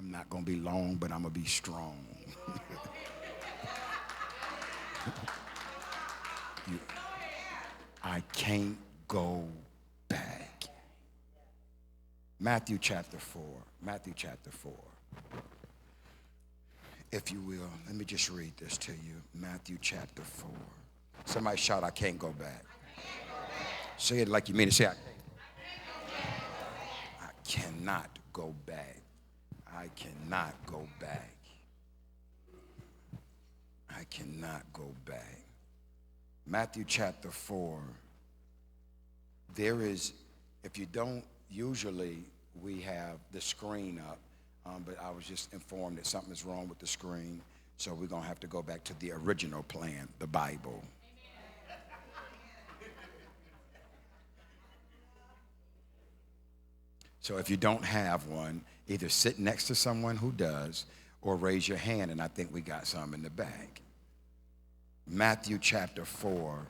I'm not going to be long, but I'm going to be strong. I can't go back. Matthew chapter 4. Matthew chapter 4. If you will, let me just read this to you. Matthew chapter 4. Somebody shout, I can't go back. Say it like you mean it. Say, I cannot go back. I cannot go back. I cannot go back. Matthew chapter 4. There is, if you don't, usually we have the screen up, but I was just informed that something is wrong with the screen, so we're going to have to go back to the original plan, the Bible. So if you don't have one, either sit next to someone who does or raise your hand, and I think we got some in the back. Matthew chapter 4,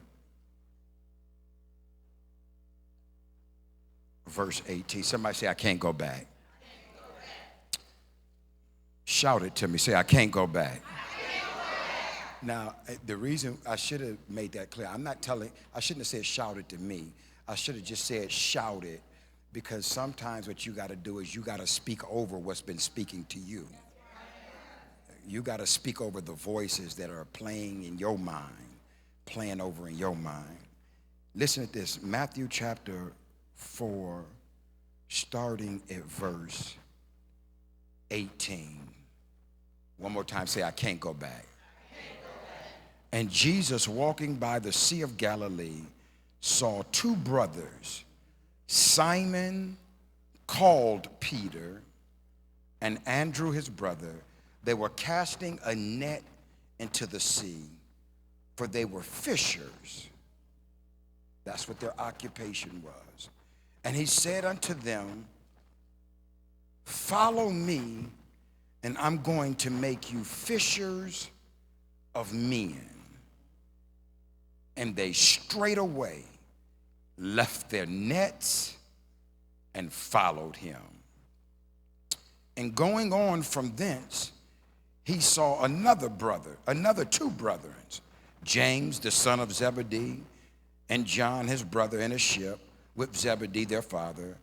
verse 18. Somebody say, I can't go back. Shout it to me. Say, I can't go back. Now, the reason I should have made that clear, I shouldn't have said shout it to me. I should have just said shout it, because sometimes what you got to do is you got to speak over what's been speaking to you. You got to speak over the voices that are playing in your mind, playing over in your mind. Listen to this, Matthew chapter 4, starting at verse 18. One more time, say, I can't go back. And Jesus, walking by the Sea of Galilee, saw two brothers, Simon, called Peter, and Andrew, his brother. They were casting a net into the sea, for they were fishers. That's what their occupation was. And he said unto them, follow me, and I'm going to make you fishers of men. And they straightway left their nets and followed him. And going on from thence, he saw another two brethren, James, the son of Zebedee, and John, his brother, in a ship with Zebedee, their father.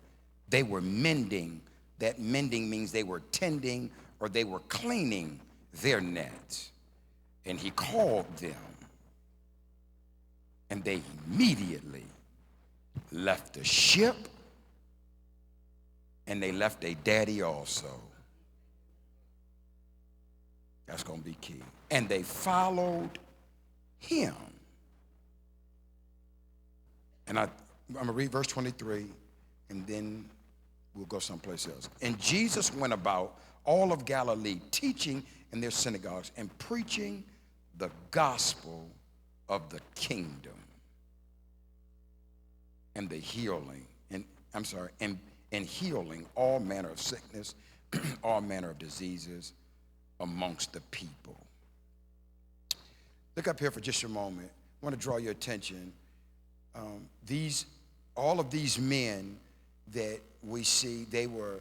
They were mending. That mending means they were tending or they were cleaning their nets. And he called them, and they immediately left the ship, and they left their daddy also. That's going to be key. And they followed him. And I'm going to read verse 23, and then we'll go someplace else. And Jesus went about all of Galilee, teaching in their synagogues and preaching the gospel of the kingdom and the healing, and healing all manner of sickness, all manner of diseases amongst the people. Look up here for just a moment. I want to draw your attention. All of these men that we see, they were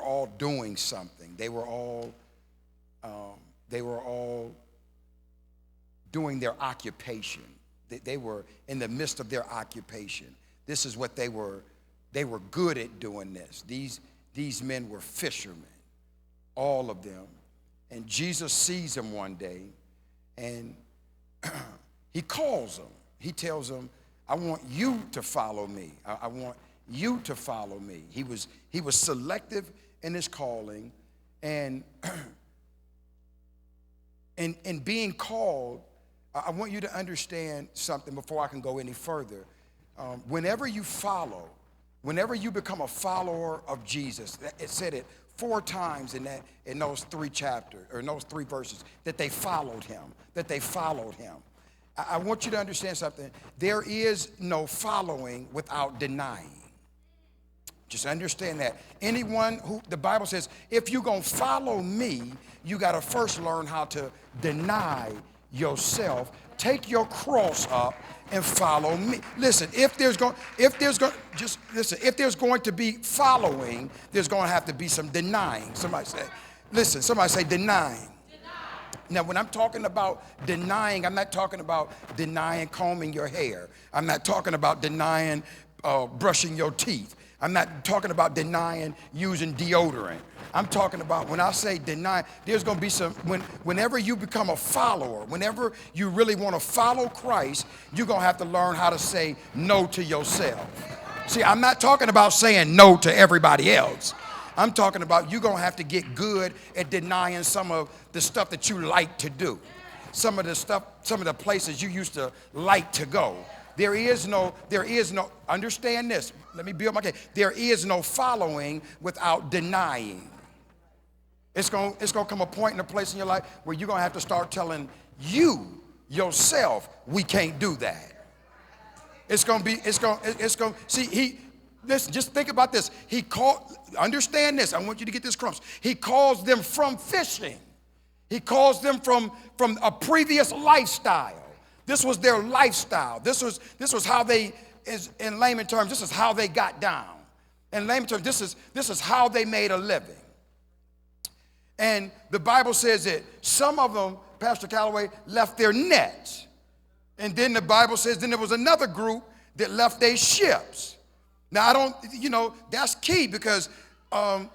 all doing something. They were all doing their occupation. They were in the midst of their occupation. This is what they were good at doing this. These men were fishermen, all of them. And Jesus sees them one day, and he calls them. He tells them, I want you to follow me. I want you to follow me. He was selective in his calling, and in being called, I want you to understand something before I can go any further. Whenever you become a follower of Jesus, it said it 4 times in those 3 chapters, or in those 3 verses, that they followed him, I want you to understand something. There is no following without denying. Just understand that. Anyone who, the Bible says, if you're going to follow me, you got to first learn how to deny yourself. Take your cross up and follow me. Listen, if there's going to be following, there's going to have to be some denying. Somebody say, Listen, somebody say denying. Now, when I'm talking about denying, I'm not talking about denying combing your hair. I'm not talking about denying brushing your teeth. I'm not talking about denying using deodorant. I'm talking about, when I say deny, there's going to be some, whenever you become a follower, whenever you really want to follow Christ, you're going to have to learn how to say no to yourself. See, I'm not talking about saying no to everybody else. I'm talking about you're going to have to get good at denying some of the stuff that you like to do. Some of the places you used to like to go. There is no, understand this. Let me build my case. There is no following without denying. It's going to come a point in a place in your life where you're going to have to start telling yourself, we can't do that. Listen, just think about this. Understand this. I want you to get this across. He calls them from fishing. He calls them from a previous lifestyle. This was their lifestyle. This was how they, in layman terms, this is how they got down. In layman terms, this is how they made a living. And the Bible says that some of them, Pastor Calloway, left their nets. And then the Bible says then there was another group that left their ships. Now, that's key because a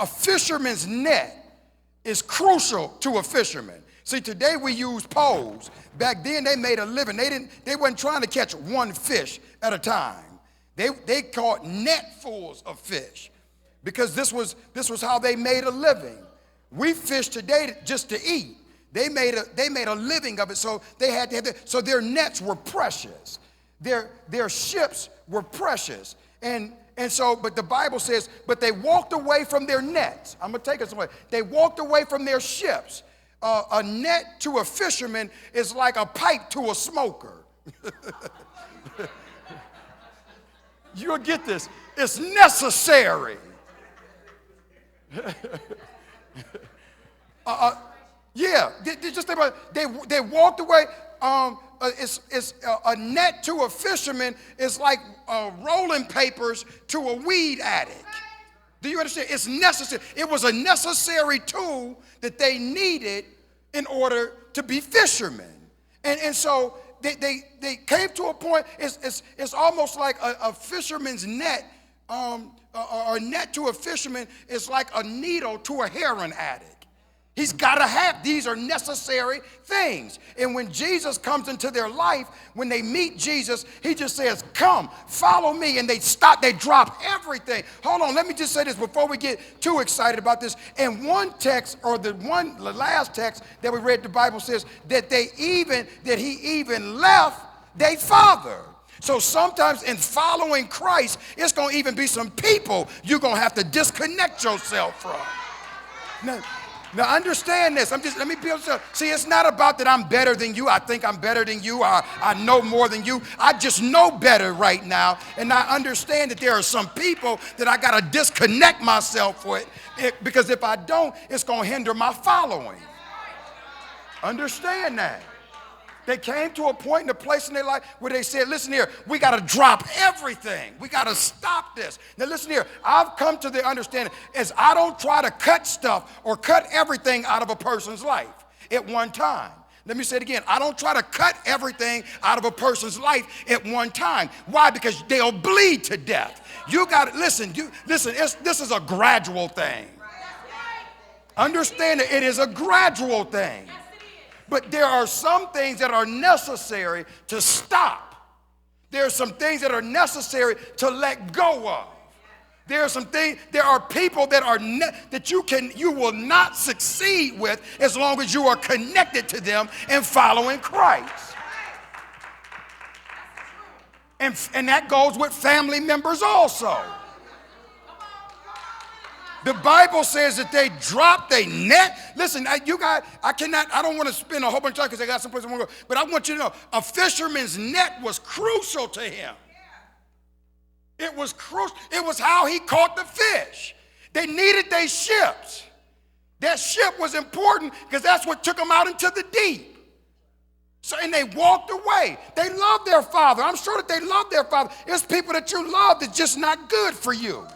fisherman's net is crucial to a fisherman. See, today we use poles. Back then they made a living. They weren't trying to catch one fish at a time. They caught netfuls of fish because this was how they made a living. We fish today just to eat. They made a living of it, so they had to have that. So their nets were precious. Their ships were precious. And so, but the Bible says, but they walked away from their nets. I'm going to take us away. They walked away from their ships. A net to a fisherman is like a pipe to a smoker. You'll get this. It's necessary. Just think about it. They walked away. It's a net to a fisherman is like rolling papers to a weed addict. Do you understand? It's necessary. It was a necessary tool that they needed in order to be fishermen. And so they came to a point, it's almost like a fisherman's net, or a net to a fisherman is like a needle to a heroin addict. He's got to have, these are necessary things. And when Jesus comes into their life, when they meet Jesus, he just says, come, follow me. And they drop everything. Hold on, let me just say this before we get too excited about this. In one text, or the last text that we read, the Bible says that he even left their father. So sometimes in following Christ, it's going to even be some people you're going to have to disconnect yourself from. Now understand this. Let me be able to see. It's not about that I'm better than you. I think I'm better than you. I know more than you. I just know better right now, and I understand that there are some people that I got to disconnect myself with, because if I don't, it's going to hinder my following. Understand that. They came to a point in a place in their life where they said, listen here, we got to drop everything. We got to stop this. Now listen here, I've come to the understanding is I don't try to cut stuff or cut everything out of a person's life at one time. Let me say it again. I don't try to cut everything out of a person's life at one time. Why? Because they'll bleed to death. You got to listen. This is a gradual thing. Understand that it is a gradual thing. But there are some things that are necessary to stop. There are some things that are necessary to let go of. There are people that you will not succeed with as long as you are connected to them and following Christ. And that goes with family members also. The Bible says that they dropped their net. Listen, I don't want to spend a whole bunch of time because I got some place I want to go. But I want you to know, a fisherman's net was crucial to him. It was crucial. It was how he caught the fish. They needed their ships. That ship was important because that's what took them out into the deep. And they walked away. They loved their father. I'm sure that they loved their father. It's people that you love that's just not good for you.